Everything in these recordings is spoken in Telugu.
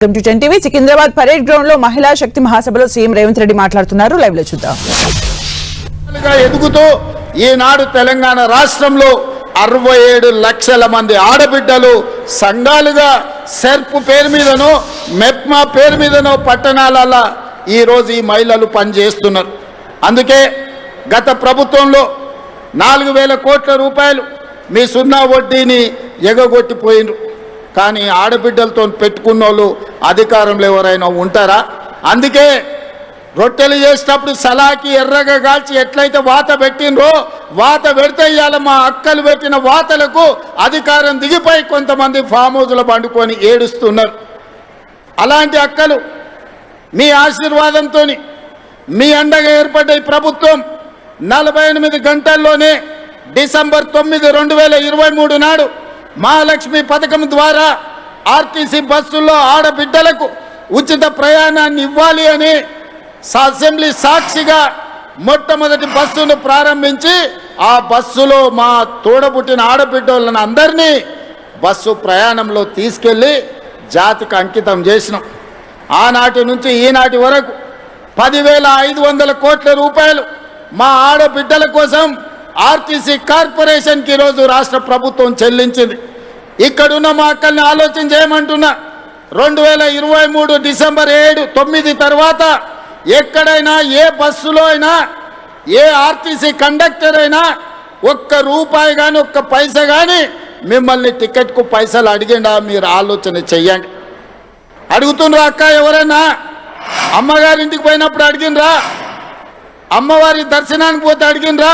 టీవీ సికింద్రాబాద్ పరేడ్ గ్రౌండ్ లో మహిళా శక్తి మహాసభలో సీఎం రేవంత్ రెడ్డి మాట్లాడుతున్నారు. లైవ్ లో చూద్దాం. ఎదుగుతూ ఈనాడు తెలంగాణ రాష్ట్రంలో 67 లక్షల మంది ఆడబిడ్డలు సంఘాలుగా సెర్ప్ పేరు మీదనో మెప్మా పేరు మీదనో పట్టణాలలో ఈరోజు ఈ మహిళలు పనిచేస్తున్నారు. అందుకే గత ప్రభుత్వంలో 4,000 కోట్ల రూపాయలు మీ సున్నా వడ్డీని ఎగగొట్టిపోయినారు. కానీ ఆడబిడ్డలతో పెట్టుకున్న వాళ్ళు అధికారంలో ఎవరైనా ఉంటారా? అందుకే రొట్టెలు చేసేటప్పుడు సలాకి ఎర్రగా కాల్చి ఎట్లయితే వాత పెట్టినరో వాత పెడితే ఇవాళ మా అక్కలు పెట్టిన వాతలకు అధికారం దిగిపోయి కొంతమంది ఫామ్ హౌస్లో పండుకొని ఏడుస్తున్నారు. అలాంటి అక్కలు మీ ఆశీర్వాదంతో మీ అండగా ఏర్పడ్డ ఈ ప్రభుత్వం 48 గంటల్లోనే డిసెంబర్ 9, 2023 నాడు మహాలక్ష్మి పథకం ద్వారా ఆర్టీసీ బస్సుల్లో ఆడబిడ్డలకు ఉచిత ప్రయాణాన్ని ఇవ్వాలి అని అసెంబ్లీ సాక్షిగా మొట్టమొదటి బస్సును ప్రారంభించి ఆ బస్సులో మా తోడబుట్టిన ఆడబిడ్డలను అందరినీ బస్సు ప్రయాణంలో తీసుకెళ్ళి జాతికి అంకితం చేసినాం. ఆనాటి నుంచి ఈనాటి వరకు 10,500 కోట్ల రూపాయలు మా ఆడబిడ్డల కోసం ఆర్టీసీ కార్పొరేషన్కి ఈరోజు రాష్ట్ర ప్రభుత్వం చెల్లించింది. ఇక్కడున్న మా అక్కల్ని ఆలోచన చేయమంటున్నా. 2023 డిసెంబర్ 7, 9 తర్వాత ఎక్కడైనా ఏ బస్సులో అయినా ఏ ఆర్టీసీ కండక్టర్ అయినా ఒక్క రూపాయి కానీ ఒక్క పైసా కానీ మిమ్మల్ని టికెట్కు పైసలు అడిగిండా? మీరు ఆలోచన చెయ్యండి. అడుగుతుండ్రా అక్క? ఎవరైనా అమ్మగారింటికి పోయినప్పుడు అడిగినరా? అమ్మవారి దర్శనానికి పోతే అడిగినరా?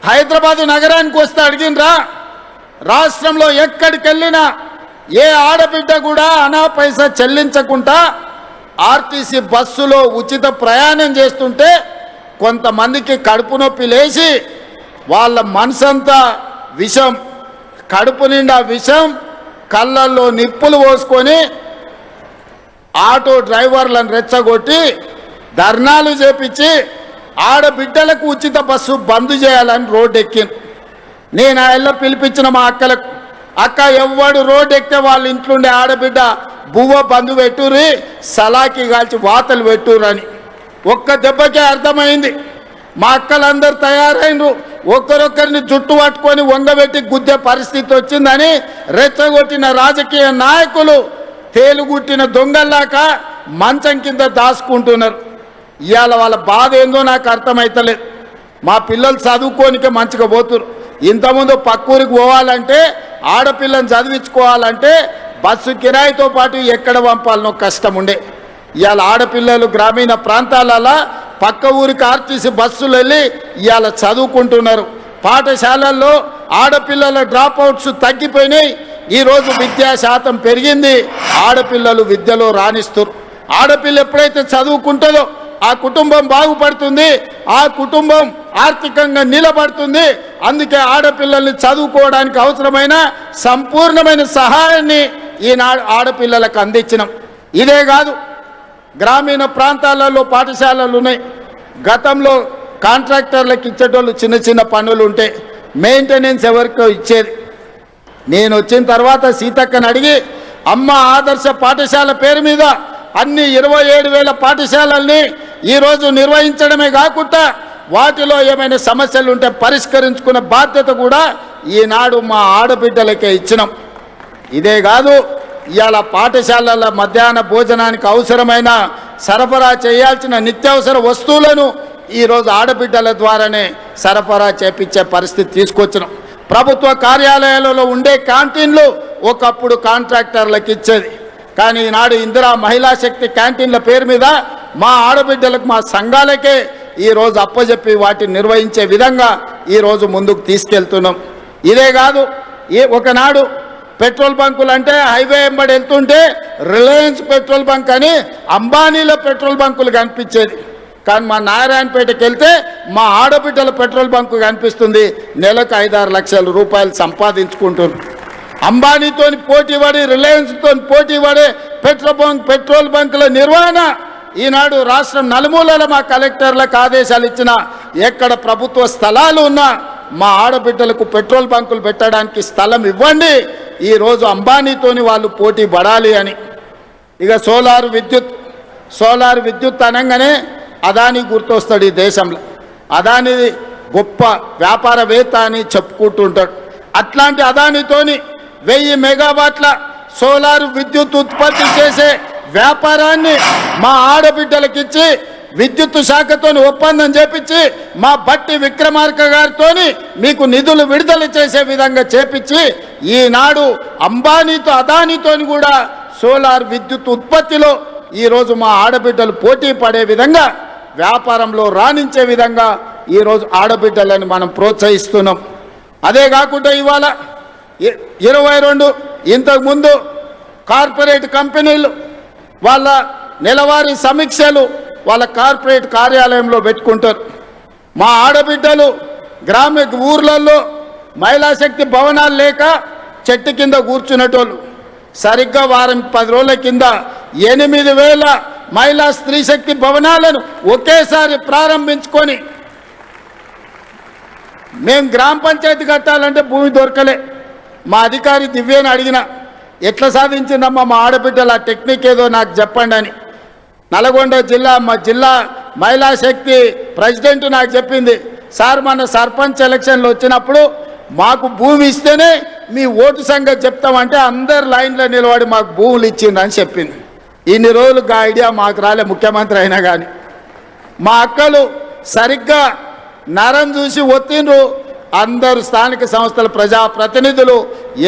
హైదరాబాదు నగరానికి వస్తే అడిగినరా? రాష్ట్రంలో ఎక్కడికి వెళ్ళినా ఏ ఆడబిడ్డ కూడా అనా పైసా చెల్లించకుండా ఆర్టీసీ బస్సులో ఉచిత ప్రయాణం చేస్తుంటే కొంతమందికి కడుపు నొప్పి లేచి వాళ్ళ మనసంతా విషం, కడుపు నిండా విషం, కళ్ళల్లో నిప్పులు పోసుకొని ఆటో డ్రైవర్లను రెచ్చగొట్టి ధర్నాలు చేపించి ఆడబిడ్డలకు ఉచిత బస్సు బంద్ చేయాలని రోడ్డు ఎక్కింది. నేను ఆ పిలిపించిన మా అక్కలకు, అక్క ఎవ్వడు రోడ్డు ఎక్కితే వాళ్ళ ఇంట్లోండే ఆడబిడ్డ బువ్వ బంధు పెట్టుర్రి, సలాకి కాల్చి వాతలు పెట్టుర్రు అని. ఒక్క దెబ్బకే అర్థమైంది. మా అక్కలందరూ తయారైనరు. ఒక్కరొక్కరిని జుట్టు పట్టుకొని వంగబెట్టి గుద్దే పరిస్థితి వచ్చిందని రెచ్చగొట్టిన రాజకీయ నాయకులు తేలుగుట్టిన దొంగల్లాక మంచం కింద దాచుకుంటున్నారు. ఇవాళ వాళ్ళ బాధ ఏందో నాకు అర్థమవుతలేదు. మా పిల్లలు చదువుకోనికే మంచిగా పోతురు. ఇంతకుముందు పక్కూరికి పోవాలంటే ఆడపిల్లని చదివించుకోవాలంటే బస్సు కిరాయితో పాటు ఎక్కడ పంపాలనో కష్టం ఉండే. ఇవాళ ఆడపిల్లలు గ్రామీణ ప్రాంతాలలో పక్క ఊరికి ఆర్టీసీ బస్సులు వెళ్ళి ఇవాళ చదువుకుంటున్నారు. పాఠశాలల్లో ఆడపిల్లల డ్రాప్ అవుట్స్ తగ్గిపోయినాయి. ఈరోజు విద్యా శాతం పెరిగింది. ఆడపిల్లలు విద్యలో రాణిస్తారు. ఆడపిల్ల ఎప్పుడైతే చదువుకుంటుందో ఆ కుటుంబం బాగుపడుతుంది, ఆ కుటుంబం ఆర్థికంగా నిలబడుతుంది. అందుకే ఆడపిల్లల్ని చదువుకోవడానికి అవసరమైన సంపూర్ణమైన సహాయాన్ని ఈనాడు ఆడపిల్లలకు అందించినాం. ఇదే కాదు, గ్రామీణ ప్రాంతాలలో పాఠశాలలు ఉన్నాయి. గతంలో కాంట్రాక్టర్లకు ఇచ్చేటోళ్ళు చిన్న చిన్న పనులు ఉంటే మెయింటెనెన్స్ ఎవరికో ఇచ్చేది. నేను వచ్చిన తర్వాత సీతక్కని అడిగి అమ్మ ఆదర్శ పాఠశాల పేరు మీద అన్ని 27,000 పాఠశాలల్ని ఈరోజు నిర్వహించడమే కాకుండా వాటిలో ఏమైనా సమస్యలు ఉంటే పరిష్కరించుకునే బాధ్యత కూడా ఈనాడు మా ఆడబిడ్డలకే ఇచ్చినాం. ఇదే కాదు, ఇవాళ పాఠశాలల మధ్యాహ్న భోజనానికి అవసరమైన సరఫరా చేయాల్సిన నిత్యావసర వస్తువులను ఈరోజు ఆడబిడ్డల ద్వారానే సరఫరా చేపించే పరిస్థితి తీసుకొచ్చినాం. ప్రభుత్వ కార్యాలయాలలో ఉండే క్యాంటీన్లు ఒకప్పుడు కాంట్రాక్టర్లకు ఇచ్చేది. కానీ ఈనాడు ఇందిరా మహిళా శక్తి క్యాంటీన్ల పేరు మీద మా ఆడబిడ్డలకు మా సంఘాలకే ఈరోజు అప్పచెప్పి వాటిని నిర్వహించే విధంగా ఈరోజు ముందుకు తీసుకెళ్తున్నాం. ఇదే కాదు, ఒకనాడు పెట్రోల్ బంకులు అంటే హైవే వెంబడి వెళ్తుంటే రిలయన్స్ పెట్రోల్ బంక్ అని అంబానీలో పెట్రోల్ బంకులు కనిపించేది. కానీ మా నారాయణపేటకి వెళ్తే మా ఆడబిడ్డల పెట్రోల్ బంకు కనిపిస్తుంది. నెలకు 5-6 లక్షల రూపాయలు సంపాదించుకుంటున్నారు. అంబానీతో పోటీ పడి రిలయన్స్తో పోటీ పడే పెట్రోల్ బంకుల నిర్వహణ ఈనాడు రాష్ట్రం నలుమూలల మా కలెక్టర్లకు ఆదేశాలు ఇచ్చిన ఎక్కడ ప్రభుత్వ స్థలాలు ఉన్నా మా ఆడబిడ్డలకు పెట్రోల్ బంకులు పెట్టడానికి స్థలం ఇవ్వండి. ఈరోజు అంబానీతోని వాళ్ళు పోటీ పడాలి అని ఇక సోలార్ విద్యుత్ అనగానే అదాని గుర్తొస్తాడు ఈ దేశంలో. అదాని గొప్ప వ్యాపారవేత్త అని చెప్పుకుంటుంటాడు. అట్లాంటి అదానితోని 1000 మెగావాట్ల సోలార్ విద్యుత్ ఉత్పత్తి చేసే వ్యాపారాన్ని మా ఆడబిడ్డలకిచ్చి విద్యుత్ శాఖతో ఒప్పందం చేపించి మా బట్టి విక్రమార్క గారితో మీకు నిధులు విడుదల చేసే విధంగా చేపించి ఈనాడు అంబానీతో అదానితోని కూడా సోలార్ విద్యుత్ ఉత్పత్తిలో ఈరోజు మా ఆడబిడ్డలు పోటీ పడే విధంగా వ్యాపారంలో రాణించే విధంగా ఈరోజు ఆడబిడ్డలను మనం ప్రోత్సహిస్తున్నాం. అదే కాకుండా ఇవాళ 22 ఇంతకుముందు కార్పొరేట్ కంపెనీలు వాళ్ళ నెలవారీ సమీక్షలు వాళ్ళ కార్పొరేట్ కార్యాలయంలో పెట్టుకుంటారు. మా ఆడబిడ్డలు ఊర్లలో మహిళా శక్తి భవనాలు లేక చెట్టు కింద కూర్చునేటోళ్ళు. సరిగ్గా వారం 10 రోజుల కింద 8000 మహిళా స్త్రీ శక్తి భవనాలను ఒకేసారి ప్రారంభించుకొని మేము గ్రామ పంచాయతీ కట్టాలంటే భూమి దొరకలే. మా అధికారి దివ్యని అడిగిన ఎట్లా సాధించిందమ్మా మా ఆడబిడ్డల టెక్నిక్ ఏదో నాకు చెప్పండి అని. నల్గొండ మా జిల్లా మహిళా శక్తి ప్రెసిడెంట్ నాకు చెప్పింది, సార్ మన సర్పంచ్ ఎలక్షన్లు వచ్చినప్పుడు మాకు భూమి ఇస్తేనే మీ ఓటు సంగతి చెప్తామంటే అందరు లైన్లో నిలబడి మాకు భూములు ఇచ్చిందని చెప్పింది. ఇన్ని రోజులు ఆ ఐడియా మాకు రాలే, ముఖ్యమంత్రి అయినా కానీ. మా అక్కలు సరిగ్గా నరం చూసి ఒత్తిండ్రు. అందరు స్థానిక సంస్థల ప్రజాప్రతినిధులు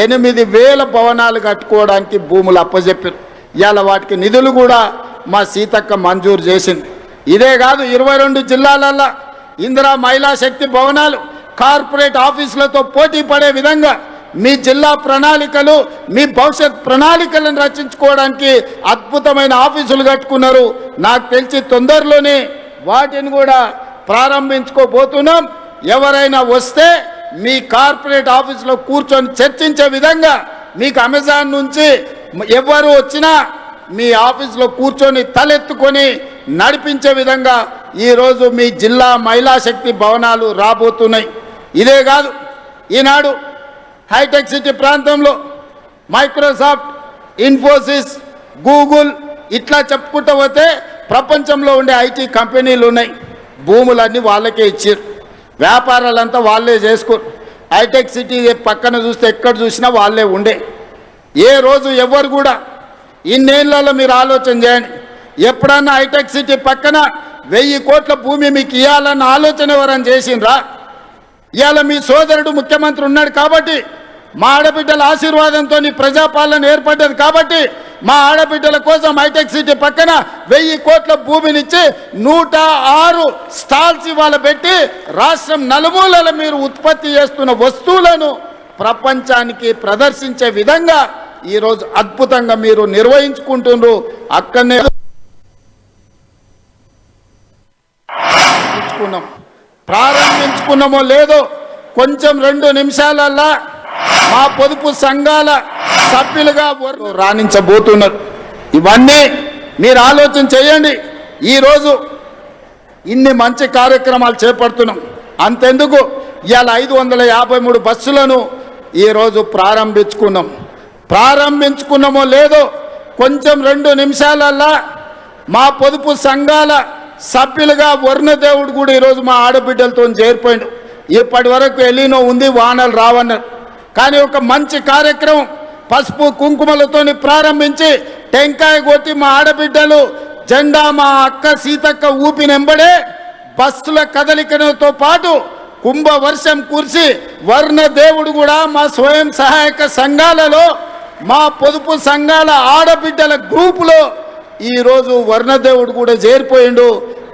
8000 భవనాలు కట్టుకోవడానికి భూములు అప్పచెప్పారు. ఇవాళ వాటికి నిధులు కూడా మా సీతక్క మంజూరు చేసింది. ఇదే కాదు 22 జిల్లాలల్లో ఇందిరా మహిళా శక్తి భవనాలు కార్పొరేట్ ఆఫీసులతో పోటీ పడే విధంగా మీ జిల్లా ప్రణాళికలు మీ భవిష్యత్ ప్రణాళికలను రచించుకోవడానికి అద్భుతమైన ఆఫీసులు కట్టుకున్నారు. నాకు తెలిసి తొందరలోనే వాటిని కూడా ప్రారంభించుకోబోతున్నాం. ఎవరైనా వస్తే మీ కార్పొరేట్ ఆఫీసులో కూర్చొని చర్చించే విధంగా మీకు అమెజాన్ నుంచి ఎవరు వచ్చినా మీ ఆఫీసులో కూర్చొని తలెత్తుకొని నడిపించే విధంగా ఈరోజు మీ జిల్లా మహిళా శక్తి భవనాలు రాబోతున్నాయి. ఇదే కాదు ఈనాడు హైటెక్ సిటీ ప్రాంతంలో మైక్రోసాఫ్ట్, ఇన్ఫోసిస్, గూగుల్ ఇట్లా చెప్పుకుంటూ పోతే ప్రపంచంలో ఉండే ఐటీ కంపెనీలు ఉన్నాయి. భూములన్నీ వాళ్ళకే ఇచ్చారు, వ్యాపారాలంతా వాళ్ళే చేసుకోరు. హైటెక్ సిటీ పక్కన చూస్తే ఎక్కడ చూసినా వాళ్ళే ఉండే. ఏ రోజు ఎవరు కూడా ఇన్నేళ్లలో మీరు ఆలోచన చేయండి, ఎప్పుడన్నా హైటెక్ సిటీ పక్కన 1000 కోట్ల భూమి మీకు ఇవ్వాలన్న ఆలోచన ఎవరని చేసిండ్రా? ఇవాళ మీ సోదరుడు ముఖ్యమంత్రి ఉన్నాడు కాబట్టి, మా ఆడబిడ్డల ఆశీర్వాదంతో ప్రజాపాలన ఏర్పడ్డది కాబట్టి మా ఆడబిడ్డల కోసం హైటెక్ సిటీ పక్కన 1000 కోట్ల భూమినిచ్చి 106 స్టాల్స్ ఇవాళ పెట్టి రాష్ట్రం నలుమూలల మీరు ఉత్పత్తి చేస్తున్న వస్తువులను ప్రపంచానికి ప్రదర్శించే విధంగా ఈరోజు అద్భుతంగా మీరు నిర్వహించుకుంటున్నారు. అక్కడనే ప్రారంభించుకున్నామో లేదో కొంచెం 2 నిమిషాలల్లా మా పొదుపు సంఘాల సభ్యులుగా రాణించబోతున్నారు. ఇవన్నీ మీరు ఆలోచన చేయండి. ఈరోజు ఇన్ని మంచి కార్యక్రమాలు చేపడుతున్నాం. అంతెందుకు ఇవాళ 553 బస్సులను ఈరోజు ప్రారంభించుకున్నామో లేదో కొంచెం 2 నిమిషాలల్లా మా పొదుపు సంఘాల సభ్యులుగా వర్ణదేవుడు కూడా ఈరోజు మా ఆడబిడ్డలతో చేరిపోయిండు. ఇప్పటి వరకు ఎలినో ఉంది, వానలు రావన్నారు. కానీ ఒక మంచి కార్యక్రమం పసుపు కుంకుమలతోని ప్రారంభించి టెంకాయ కొట్టి మా ఆడబిడ్డలు జెండా మా అక్క సీతక్క ఊపినెంబడే బస్సుల కదలికతో పాటు కుంభవర్షం కురిసి వర్ణదేవుడు కూడా మా స్వయం సహాయక సంఘాలలో మా పొదుపు సంఘాల ఆడబిడ్డల గ్రూపులో ఈరోజు వర్ణదేవుడు కూడా చేరిపోయిండు.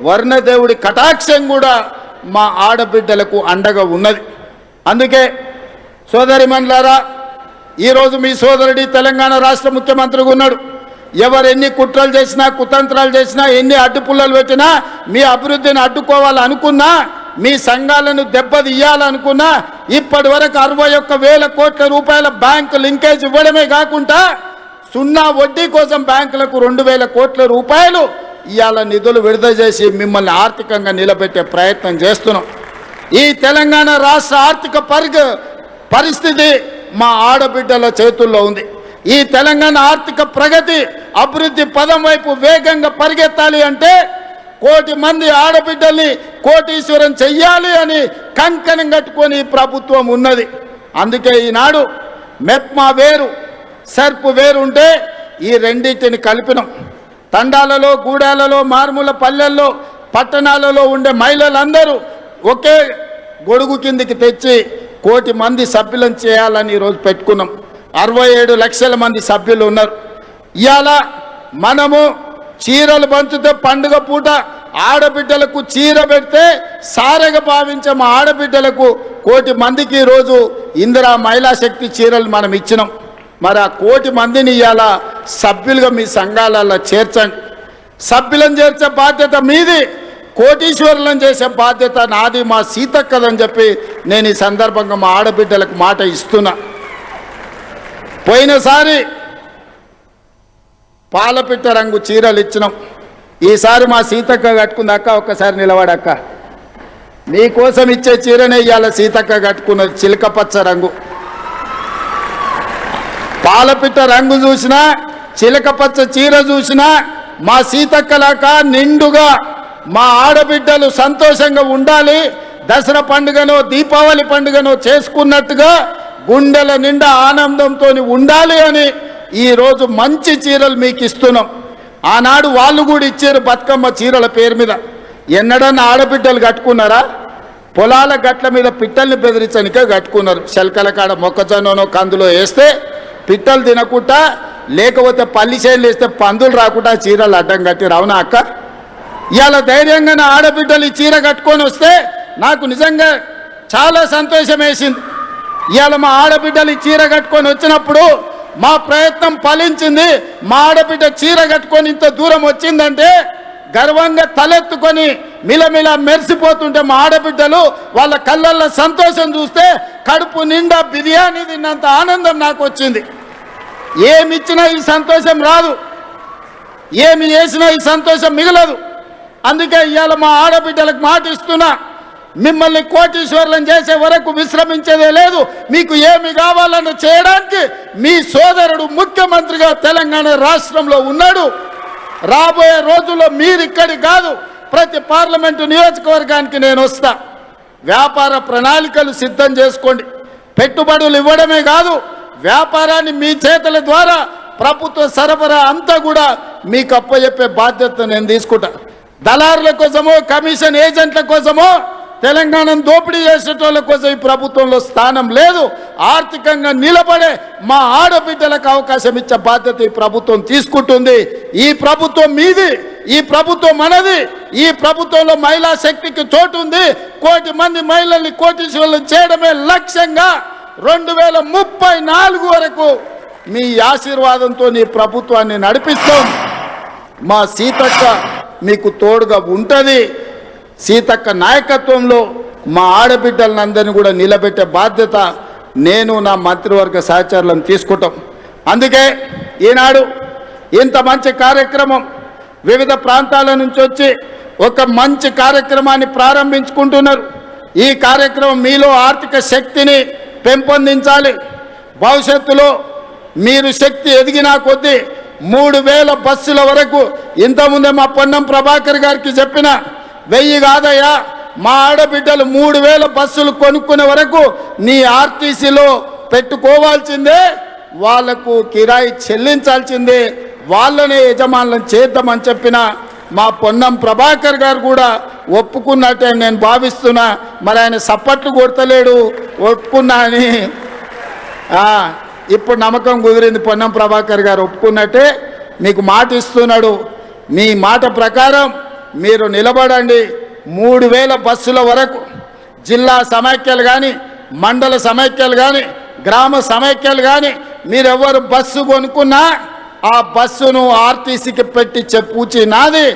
వర్ణదేవుడి కటాక్షం కూడా మా ఆడబిడ్డలకు అండగా ఉన్నది. అందుకే సోదరిమణులారా, ఈరోజు మీ సోదరుడి తెలంగాణ రాష్ట్ర ముఖ్యమంత్రిగా ఉన్నాడు. ఎవరు ఎన్ని కుట్రలు చేసినా కుతంత్రాలు చేసినా ఎన్ని అడ్డుపుల్లలు పెట్టినా మీ అభివృద్ధిని అడ్డుకోవాలనుకున్నా మీ సంఘాలను దెబ్బతీయాలనుకున్నా ఇప్పటి వరకు 61,000 కోట్ల రూపాయల బ్యాంకు లింకేజ్ ఇవ్వడమే కాకుండా 0 వడ్డీ కోసం బ్యాంకులకు 2,000 కోట్ల రూపాయలు ఇవాళ నిధులు విడుదల చేసి మిమ్మల్ని ఆర్థికంగా నిలబెట్టే ప్రయత్నం చేస్తున్నాం. ఈ తెలంగాణ రాష్ట్ర ఆర్థిక పరిస్థితి మా ఆడబిడ్డల చేతుల్లో ఉంది. ఈ తెలంగాణ ఆర్థిక ప్రగతి అభివృద్ధి పదం వైపు వేగంగా పరిగెత్తాలి అంటే 1,00,00,000 మంది ఆడబిడ్డల్ని కోటీశ్వరం చెయ్యాలి అని కంకణం కట్టుకొని ప్రభుత్వం ఉన్నది. అందుకే ఈనాడు మెప్మా వేరు సెర్పు వేరు ఉంటే ఈ రెండింటిని కలిపినాం. తండాలలో, గూడాలలో, మారుమూల పల్లెల్లో, పట్టణాలలో ఉండే మహిళలందరూ ఒకే గొడుగు కిందికి తెచ్చి 1,00,00,000 మంది సభ్యులను చేయాలని ఈరోజు పెట్టుకున్నాం. 67 లక్షల మంది సభ్యులు ఉన్నారు. ఇవాళ మనము చీరలు పంచుతే పండుగ పూట ఆడబిడ్డలకు చీర పెడితే సారెగా భావించే మా ఆడబిడ్డలకు 1,00,00,000 మందికి ఈరోజు ఇందిరా మహిళా శక్తి చీరలు మనం ఇచ్చినాం. మరి ఆ 1,00,00,000 మందిని ఇవాళ సభ్యులుగా మీ సంఘాలలో చేర్చండి. సభ్యులను చేర్చే బాధ్యత మీది, కోటీశ్వరులను చేసే బాధ్యత నాది, మా సీతక్కదని చెప్పి నేను ఈ సందర్భంగా మా ఆడబిడ్డలకు మాట ఇస్తున్నా. పోయినసారి పాలపిట్ట రంగు చీరలు ఇచ్చినాం. ఈసారి మా సీతక్క కట్టుకుందాక ఒక్కసారి నిలబడక్క, నీకోసం ఇచ్చే చీరనే ఇవాళ సీతక్క కట్టుకున్నది, చిలకపచ్చ రంగు. పాలపిట్ట రంగు చూసినా, చిలకపచ్చ చీర చూసినా మా సీతక్కలాక నిండుగా మా ఆడబిడ్డలు సంతోషంగా ఉండాలి, దసరా పండుగనో దీపావళి పండుగనో చేసుకున్నట్టుగా గుండెల నిండా ఆనందంతో ఉండాలి అని ఈరోజు మంచి చీరలు మీకు ఇస్తున్నాం. ఆనాడు వాళ్ళు కూడా ఇచ్చారు బతుకమ్మ చీరల పేరు మీద. ఎన్నడన్నా ఆడబిడ్డలు కట్టుకున్నారా? పొలాల గట్ల మీద పిట్టల్ని బెదిరించనికే కట్టుకున్నారు. శల్కల కాడ మొక్కజొన్ననో కందులో వేస్తే పిట్టలు తినకుండా, లేకపోతే పల్లి చేనులు వేస్తే పందులు రాకుండా చీరలు అడ్డం కట్టిరు. అవునా అక్క? ఇవాళ ధైర్యంగా నా ఆడబిడ్డలు ఈ చీర కట్టుకొని వస్తే నాకు నిజంగా చాలా సంతోషం వేసింది. ఇవాళ మా ఆడబిడ్డలు ఈ చీర కట్టుకొని వచ్చినప్పుడు మా ప్రయత్నం ఫలించింది. మా ఆడబిడ్డ చీర కట్టుకొని ఇంత దూరం వచ్చిందంటే గర్వంగా తలెత్తుకొని మిలమిల మెరిసిపోతుంటే మా ఆడబిడ్డలు వాళ్ళ కళ్ళల్లో సంతోషం చూస్తే కడుపు నిండా బిర్యానీ తిన్నంత ఆనందం నాకు వచ్చింది. ఏమి ఇచ్చినా ఈ సంతోషం రాదు, ఏమి చేసినా ఈ సంతోషం మిగలదు. అందుకే ఇవాళ మా ఆడబిడ్డలకు మాట ఇస్తున్నా, మిమ్మల్ని కోటీశ్వరులను చేసే వరకు విశ్రమించేదే లేదు. మీకు ఏమి కావాలన్నా చేయడానికి మీ సోదరుడు ముఖ్యమంత్రిగా తెలంగాణ రాష్ట్రంలో ఉన్నాడు. రాబోయే రోజుల్లో మీరు ఇక్కడికి కాదు, ప్రతి పార్లమెంటు నియోజకవర్గానికి నేను వస్తా. వ్యాపార ప్రణాళికలు సిద్ధం చేసుకోండి. పెట్టుబడులు ఇవ్వడమే కాదు, వ్యాపారాన్ని మీ చేతుల ద్వారా ప్రభుత్వ సరఫరా అంతా కూడా మీకు అప్పచెప్పే బాధ్యత నేను తీసుకుంటా. దళారుల కోసమో, కమిషన్ ఏజెంట్ల కోసమో తెలంగాణను దోపిడీ చేసేటోళ్ళ కోసం ఈ ప్రభుత్వంలో స్థానం లేదు. ఆర్థికంగా నిలబడే మా ఆడబిడ్డలకు అవకాశం ఇచ్చే బాధ్యత ఈ ప్రభుత్వం తీసుకుంటుంది. ఈ ప్రభుత్వం మీది, ఈ ప్రభుత్వం మనది. ఈ ప్రభుత్వంలో మహిళా శక్తికి చోటు ఉంది. 1,00,00,000 మంది మహిళల్ని కోటీశ్వరులను చేయడమే లక్ష్యంగా 2034 వరకు మీ ఆశీర్వాదంతో ఈ ప్రభుత్వాన్ని నడిపిస్తాం. మా సీతక్క మీకు తోడుగా ఉంటుంది. సీతక్క నాయకత్వంలో మా ఆడబిడ్డలందరినీ కూడా నిలబెట్టే బాధ్యత నేను నా మంత్రివర్గ సహచరులను తీసుకుంటాం. అందుకే ఈనాడు ఇంత మంచి కార్యక్రమం వివిధ ప్రాంతాల నుంచి వచ్చి ఒక మంచి కార్యక్రమాన్ని ప్రారంభించుకుంటున్నారు. ఈ కార్యక్రమం మీలో ఆర్థిక శక్తిని పెంపొందించాలి. భవిష్యత్తులో మీరు శక్తి ఎదిగినా కొద్దీ 3,000 బస్సుల వరకు, ఇంతకుముందే మా పొన్నం ప్రభాకర్ గారికి చెప్పిన 1000 కాదయ్యా, మా ఆడబిడ్డలు 3,000 బస్సులు కొనుక్కునే వరకు నీ ఆర్టీసీలో పెట్టుకోవాల్సిందే, వాళ్లకు కిరాయి చెల్లించాల్సిందే, వాళ్ళనే యజమానులను చేద్దామని చెప్పిన మా పొన్నం ప్రభాకర్ గారు కూడా ఒప్పుకున్నట్టే నేను భావిస్తున్నా. మరి ఆయన సప్పట్లు కొడతలేడు, ఒప్పుకున్నా అని ఇప్పుడు నమ్మకం కుదిరింది. పొన్నం ప్రభాకర్ గారు ఒప్పుకున్నట్టే మీకు మాట ఇస్తున్నాడు. మీ మాట ప్రకారం మీరు నిలబడండి. 3,000 బస్సుల వరకు జిల్లా సమైక్యలు కానీ, మండల సమైక్యలు కానీ, గ్రామ సమైక్యలు కానీ మీరెవరు బస్సు కొనుక్కున్నా ఆ బస్సును ఆర్టీసీకి పెట్టించే పూచి నాది.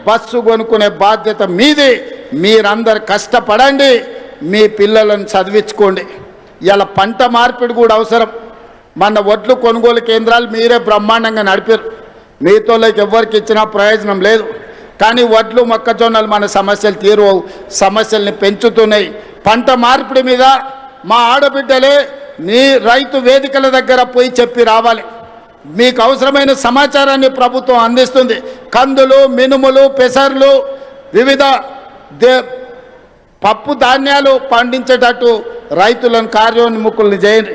బస్సు కొనుక్కునే బాధ్యత మీది. మీరందరు కష్టపడండి, మీ పిల్లలను చదివించుకోండి. ఇలా పంట మార్పిడి కూడా అవసరం. మన వడ్లు కొనుగోలు కేంద్రాలు మీరే బ్రహ్మాండంగా నడిపారు. మీతోళ్ళకి ఎవరికి ఇచ్చినా ప్రయోజనం లేదు. కానీ వడ్లు, మొక్కజొన్నలు మన సమస్యలు తీరు సమస్యల్ని పెంచుతున్నాయి. పంట మార్పిడి మీద మా ఆడబిడ్డలే నీ రైతు వేదికల దగ్గర పోయి చెప్పి రావాలి. మీకు అవసరమైన సమాచారాన్ని ప్రభుత్వం అందిస్తుంది. కందులు, మినుములు, పెసర్లు, వివిధ పప్పు ధాన్యాలు పండించేటట్టు రైతులను కార్యోన్ముఖులను చేయండి.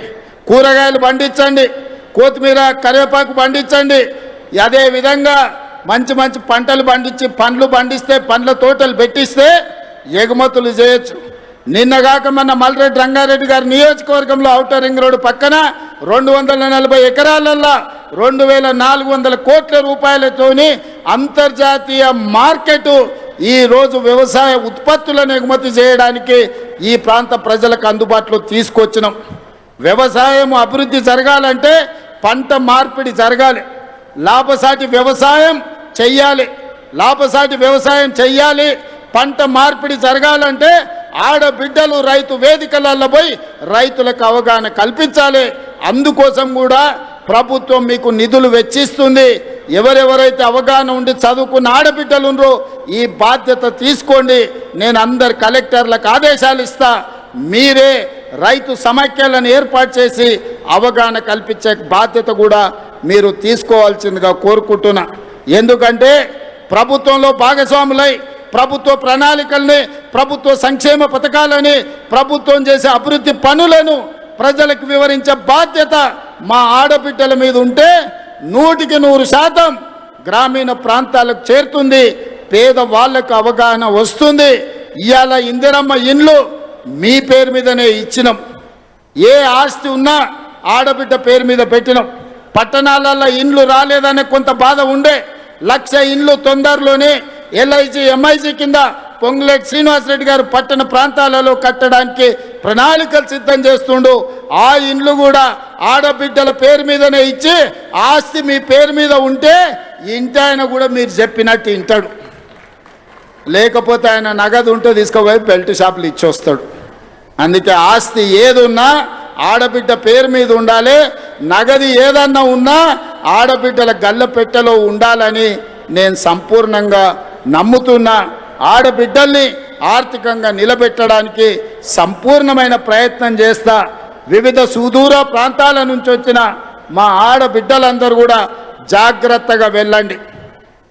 కూరగాయలు పండించండి, కొత్తిమీర, కరివేపాకు పండించండి. అదేవిధంగా మంచి మంచి పంటలు పండించి పండ్లు పండిస్తే, పండ్ల తోటలు పెట్టిస్తే ఎగుమతులు చేయొచ్చు. నిన్నగాక మన మల్రెడ్డి రంగారెడ్డి గారి నియోజకవర్గంలో ఔటర్ రింగ్ రోడ్డు పక్కన 240 ఎకరాలల్లో 2400 కోట్ల రూపాయలతోని అంతర్జాతీయ మార్కెట్ ఈరోజు వ్యవసాయ ఉత్పత్తులను ఎగుమతి చేయడానికి ఈ ప్రాంత ప్రజలకు అందుబాటులో తీసుకొచ్చినాం. వ్యవసాయం అభివృద్ధి జరగాలంటే పంట మార్పిడి జరగాలి, లాభసాటి వ్యవసాయం చెయ్యాలి. పంట మార్పిడి జరగాలంటే ఆడబిడ్డలు రైతు వేదికలలో పోయి రైతులకు అవగాహన కల్పించాలి. అందుకోసం కూడా ప్రభుత్వం మీకు నిధులు వెచ్చిస్తుంది. ఎవరెవరైతే అవగాహన ఉండి చదువుకున్న ఆడబిడ్డలు ఉన్నారో ఈ బాధ్యత తీసుకోండి. నేను అందరు కలెక్టర్లకు ఆదేశాలు ఇస్తా. మీరే రైతు సమైక్యాలను ఏర్పాటు చేసి అవగాహన కల్పించే బాధ్యత కూడా మీరు తీసుకోవాల్సిందిగా కోరుకుంటున్నా. ఎందుకంటే ప్రభుత్వంలో భాగస్వాములై ప్రభుత్వ ప్రణాళికల్ని, ప్రభుత్వ సంక్షేమ పథకాలని, ప్రభుత్వం చేసే అభివృద్ధి పనులను ప్రజలకు వివరించే బాధ్యత మా ఆడబిడ్డల మీద ఉంటే 100% గ్రామీణ ప్రాంతాలకు చేరుతుంది, పేదవాళ్లకు అవగాహన వస్తుంది. ఇవాళ ఇందిరమ్మ ఇండ్లు మీ పేరు మీదనే ఇచ్చినాం. ఏ ఆస్తి ఉన్నా ఆడబిడ్డ పేరు మీద పెట్టినాం. పట్టణాలలో ఇండ్లు రాలేదనే కొంత బాధ ఉండే. 1,00,000 ఇండ్లు తొందరలోనే ఎల్ఐజీ ఎంఐజీ కింద పొంగులేటి శ్రీనివాసరెడ్డి గారు పట్టణ ప్రాంతాలలో కట్టడానికి ప్రణాళికలు సిద్ధం చేస్తుండు. ఆ ఇండ్లు కూడా ఆడబిడ్డల పేరు మీదనే ఇచ్చి ఆస్తి మీ పేరు మీద ఉంటే ఇంటి ఆయన కూడా మీరు చెప్పినట్టు వింటాడు. లేకపోతే ఆయన నగదు ఉంటే తీసుకుపోయి బెల్ట్ షాపులు ఇచ్చొస్తాడు. అందుకే ఆస్తి ఏదున్నా ఆడబిడ్డ పేరు మీద ఉండాలి. నగది ఏదన్నా ఉన్నా ఆడబిడ్డల గల్ల పెట్టెలో ఉండాలని నేను సంపూర్ణంగా నమ్ముతున్నా. ఆడబిడ్డల్ని ఆర్థికంగా నిలబెట్టడానికి సంపూర్ణమైన ప్రయత్నం చేస్తా. వివిధ సుదూర ప్రాంతాల నుంచి వచ్చిన మా ఆడబిడ్డలందరూ కూడా జాగ్రత్తగా వెళ్ళండి.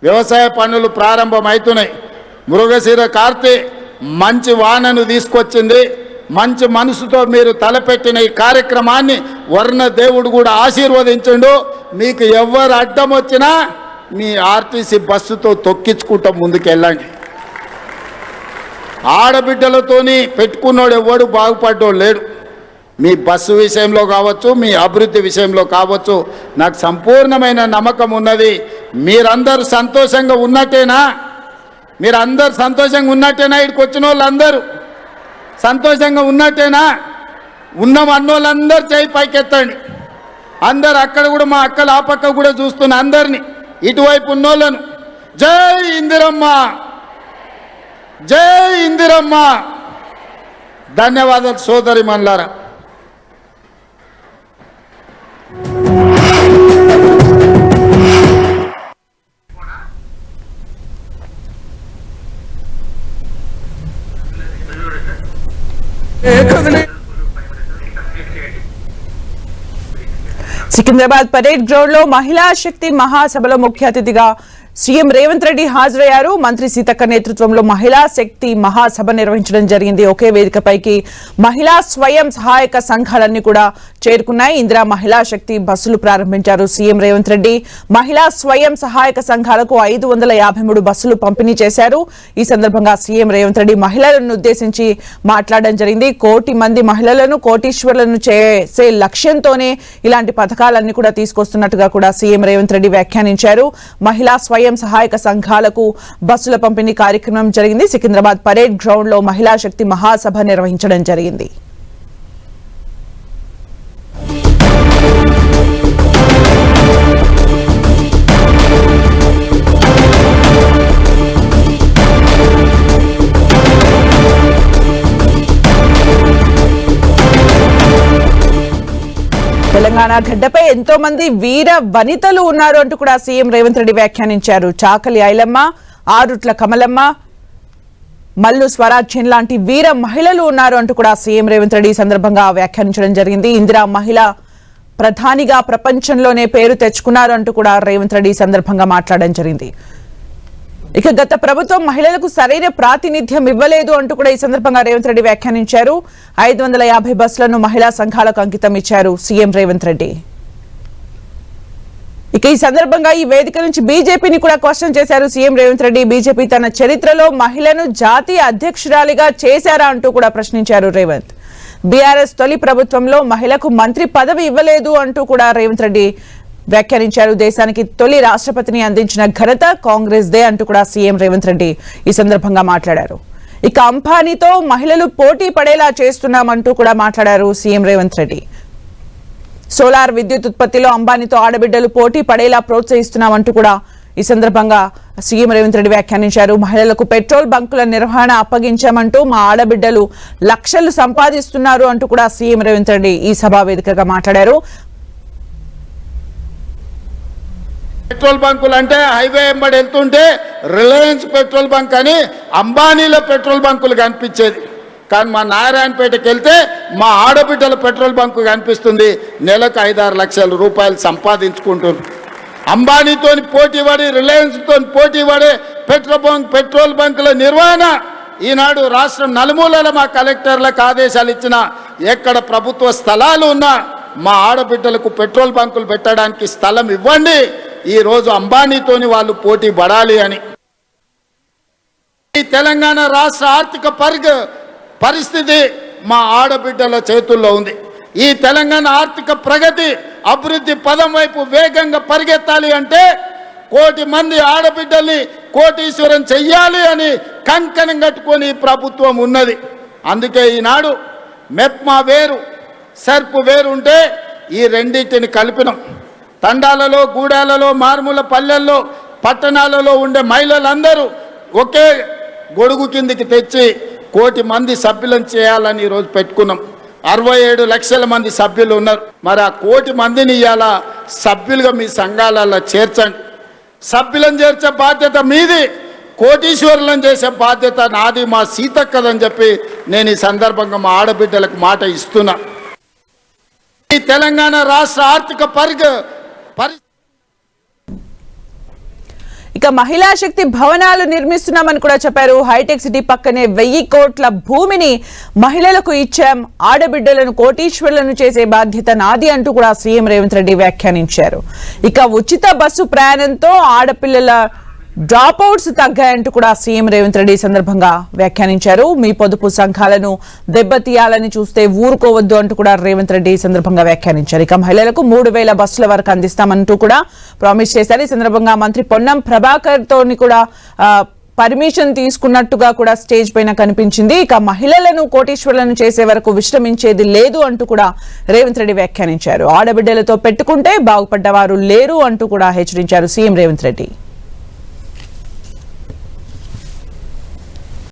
వ్యవసాయ పనులు ప్రారంభమవుతున్నాయి. మృగశిర కార్తె మంచి వానను తీసుకొచ్చింది. మంచి మనసుతో మీరు తలపెట్టిన ఈ కార్యక్రమాన్ని వర్ణ దేవుడు కూడా ఆశీర్వదించండు. మీకు ఎవరు అడ్డం వచ్చినా మీ ఆర్టీసీ బస్సుతో తొక్కించుకుంటూ ముందుకెళ్ళండి. ఆడబిడ్డలతోని పెట్టుకున్నోడు ఎవడు బాగుపడ్డోడు లేడు. మీ బస్సు విషయంలో కావచ్చు, మీ అభివృద్ధి విషయంలో కావచ్చు, నాకు సంపూర్ణమైన నమ్మకం ఉన్నది. మీరందరూ సంతోషంగా ఉన్నట్టేనా? ఇక్కడికి వచ్చిన వాళ్ళందరూ సంతోషంగా ఉన్నట్టేనా? ఉన్నమన్నోళ్ళందరూ చేయి పైకెత్తండి. అందరు అక్కడ కూడా మా అక్కలు ఆ పక్క కూడా చూస్తున్న అందరినీ, ఇటువైపు ఉన్నోళ్ళను జై ఇందిరమ్మ, జై ఇందిరమ్మ. ధన్యవాదాలు సోదరి మన్లారా. సికింద్రాబాద్ పరేడ్ గ్రౌండ్ లో మహిళా శక్తి మహాసభలో ముఖ్య అతిథిగా సీఎం రేవంత్ రెడ్డి హాజరయ్యారు. మంత్రి సీతక్క నేతృత్వంలో మహిళా శక్తి మహాసభ నిర్వహించడం జరిగింది. ఒకే వేదికపైకి మహిళా స్వయం సహాయక సంఘాలన్నీ కూడా చేరుకున్నాయి. ఇందిరా మహిళా శక్తి బస్సులు ప్రారంభించారు సీఎం రేవంత్ రెడ్డి. మహిళా స్వయం సహాయక సంఘాలకు 553 బస్సులు పంపిణీ చేశారు. ఈ సందర్భంగా సీఎం రేవంత్ రెడ్డి మహిళలను ఉద్దేశించి మాట్లాడడం జరిగింది. 1 కోటి మంది మహిళలను కోటీశ్వరులను చేసే లక్ష్యంతోనే ఇలాంటి పథకాలన్నీ కూడా తీసుకొస్తున్నట్టుగా కూడా సీఎం రేవంత్ రెడ్డి వ్యాఖ్యానించారు. మహిళా స్వయం సహాయక సంఘాలకు బస్సుల పంపిణీ కార్యక్రమం జరిగింది. సికింద్రాబాద్ పరేడ్ గ్రౌండ్ లో మహిళా శక్తి మహాసభ నిర్వహించడం జరిగింది. తెలంగాణ గడ్డపై ఎంతో మంది వీర వనితలు ఉన్నారు అంటూ కూడా సీఎం రేవంత్ రెడ్డి వ్యాఖ్యానించారు. చాకలి ఐలమ్మ, ఆరుట్ల కమలమ్మ, మల్లు స్వరాజ్యం లాంటి వీర మహిళలు ఉన్నారు అంటూ కూడా సీఎం రేవంత్ రెడ్డి సందర్భంగా వ్యాఖ్యానించడం జరిగింది. ఇందిరా మహిళా ప్రధానిగా ప్రపంచంలోనే పేరు తెచ్చుకున్నారు అంటూ కూడా రేవంత్ రెడ్డి ఈ సందర్భంగా మాట్లాడడం జరిగింది. ఇక గత ప్రభుత్వం మహిళలకు సరైన ప్రాతినిధ్యం ఇవ్వలేదు అంటూ కూడా ఈ సందర్భంగా రేవంత్ రెడ్డి వ్యాఖ్యానించారు. 550 బస్సులను మహిళా సంఘాలకు అంకితం ఇచ్చారు సీఎం రేవంత్ రెడ్డి. ఇక ఈ సందర్భంగా ఈ వేదిక నుంచి బీజేపీని కూడా క్వశ్చన్ చేశారు సీఎం రేవంత్ రెడ్డి. బీజేపీ తన చరిత్రలో మహిళను జాతీయ అధ్యక్షురాలిగా చేశారా అంటూ కూడా ప్రశ్నించారు రేవంత్. బీఆర్ఎస్ తొలి ప్రభుత్వంలో మహిళకు మంత్రి పదవి ఇవ్వలేదు అంటూ కూడా రేవంత్ రెడ్డి వ్యాఖ్యానించారు. దేశానికి తొలి రాష్ట్రపతిని అందించిన ఘనత కాంగ్రెస్ దే అంటూ కూడా సీఎం రేవంత్ రెడ్డి ఈ సందర్భంగా మాట్లాడారు. ఇక అంబానీతో మహిళలు పోటీ పడేలా చేస్తున్నామంటూ కూడా మాట్లాడారు సీఎం రేవంత్ రెడ్డి. సోలార్ విద్యుత్ ఉత్పత్తిలో అంబానీతో ఆడబిడ్డలు పోటీ పడేలా ప్రోత్సహిస్తున్నామంటూ కూడా ఈ సందర్భంగా సీఎం రేవంత్ రెడ్డి వ్యాఖ్యానించారు. మహిళలకు పెట్రోల్ బంకుల నిర్వహణ అప్పగించామంటూ మా ఆడబిడ్డలు లక్షలు సంపాదిస్తున్నారు అంటూ కూడా సీఎం రేవంత్ రెడ్డి ఈ సభా వేదికగా మాట్లాడారు. పెట్రోల్ బంకులు అంటే హైవే వెంబడి వెళ్తుంటే రిలయన్స్ పెట్రోల్ బంక్ అని అంబానీల పెట్రోల్ బంకులు కనిపించేది. కానీ మా నారాయణపేటకి వెళ్తే మా ఆడబిడ్డల పెట్రోల్ బంకు కనిపిస్తుంది. నెలకు 5-6 లక్షల రూపాయలు సంపాదించుకుంటున్నారు. అంబానీతో పోటీ పడి రిలయన్స్తో పోటీ పడే పెట్రోల్ బంకుల నిర్వహణ ఈనాడు రాష్ట్రం నలుమూలల మా కలెక్టర్లకు ఆదేశాలు ఇచ్చిన ఎక్కడ ప్రభుత్వ స్థలాలు ఉన్నా మా ఆడబిడ్డలకు పెట్రోల్ బంకులు పెట్టడానికి స్థలం ఇవ్వండి. ఈరోజు అంబానీతోని వాళ్ళు పోటీ పడాలి అని. ఈ తెలంగాణ రాష్ట్ర ఆర్థిక పరిస్థితి మా ఆడబిడ్డల చేతుల్లో ఉంది. ఈ తెలంగాణ ఆర్థిక ప్రగతి అభివృద్ధి పదం వైపు వేగంగా పరిగెత్తాలి అంటే 1 కోటి మంది ఆడబిడ్డల్ని కోటీశ్వరం చెయ్యాలి అని కంకణం కట్టుకొని ప్రభుత్వం ఉన్నది. అందుకే ఈనాడు మెప్మా వేరు సెర్ప్ వేరు ఉంటే ఈ రెండింటిని కలిపినాం. తండాలలో, గూడాలలో, మారుమూల పల్లెల్లో, పట్టణాలలో ఉండే మహిళలందరూ ఒకే గొడుగు కిందికి తెచ్చి 1 కోటి మంది సభ్యులను చేయాలని ఈరోజు పెట్టుకున్నాం. 67 లక్షల మంది సభ్యులు ఉన్నారు. మరి ఆ 1 కోటి మందిని ఇవాళ సభ్యులుగా మీ సంఘాలలో చేర్చండి. సభ్యులను చేర్చే బాధ్యత మీది, కోటీశ్వరులను చేసే బాధ్యత నాది, మా సీతక్కదని చెప్పి నేను ఈ సందర్భంగా మా ఆడబిడ్డలకు మాట ఇస్తున్నా. ఈ తెలంగాణ రాష్ట్ర ఆర్థిక ఇక మహిళా శక్తి భవనాలు నిర్మిస్తున్నామని కూడా చెప్పారు. హైటెక్ సిటీ పక్కనే 1000 కోట్ల భూమిని మహిళలకు ఇచ్చాం, ఆడబిడ్డలను కోటీశ్వరులను చేసే బాధ్యత నాది అంటూ కూడా సీఎం రేవంత్ రెడ్డి వ్యాఖ్యానించారు. ఇక ఉచిత బస్సు ప్రయాణంతో ఆడపిల్లల డ్రాప్ అవుట్స్ తగ్గాయంటూ కూడా సీఎం రేవంత్ రెడ్డి సందర్భంగా వ్యాఖ్యానించారు. మీ పొదుపు సంఘాలను దెబ్బతీయాలని చూస్తే ఊరుకోవద్దు అంటూ కూడా రేవంత్ రెడ్డి సందర్భంగా వ్యాఖ్యానించారు. ఇక మహిళలకు 3000 బస్సుల వరకు అందిస్తామంటూ కూడా ప్రామిస్ చేశారు. ఈ సందర్భంగా మంత్రి పొన్నం ప్రభాకర్ తోని కూడా పర్మిషన్ తీసుకున్నట్టుగా కూడా స్టేజ్ పైన కనిపించింది. ఇక మహిళలను కోటీశ్వరులను చేసే వరకు విశ్రమించేది లేదు అంటూ కూడా రేవంత్ రెడ్డి వ్యాఖ్యానించారు. ఆడబిడ్డలతో పెట్టుకుంటే బాగుపడ్డవారు లేరు అంటూ కూడా హెచ్చరించారు సీఎం రేవంత్ రెడ్డి.